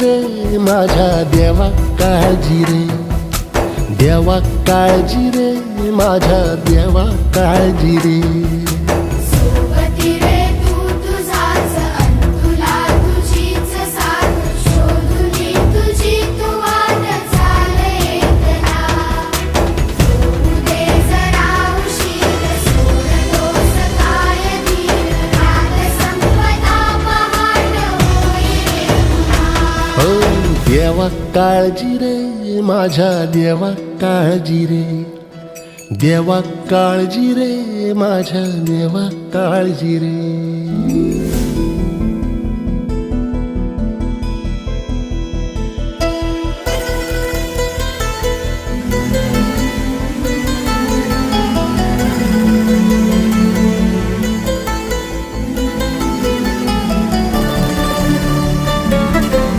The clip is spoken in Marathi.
रे माझ्या देवा काळजी रे, देवा काळजी रे माझ्या देवा काळजी रे. सोबती रे तू तुझाच अंतुला तुझीच साथ, शोधुनी तुझी तू वाट चाल एकला. होऊ दे जरा उशीर, सोड दोष काय धीर, रात संपदा पहाट होई रे पुन्हा. हो देवा काळजी रे माझ्या देवा काळजी रे, देवा काळजी रे माझ्या देवा काळजी रे.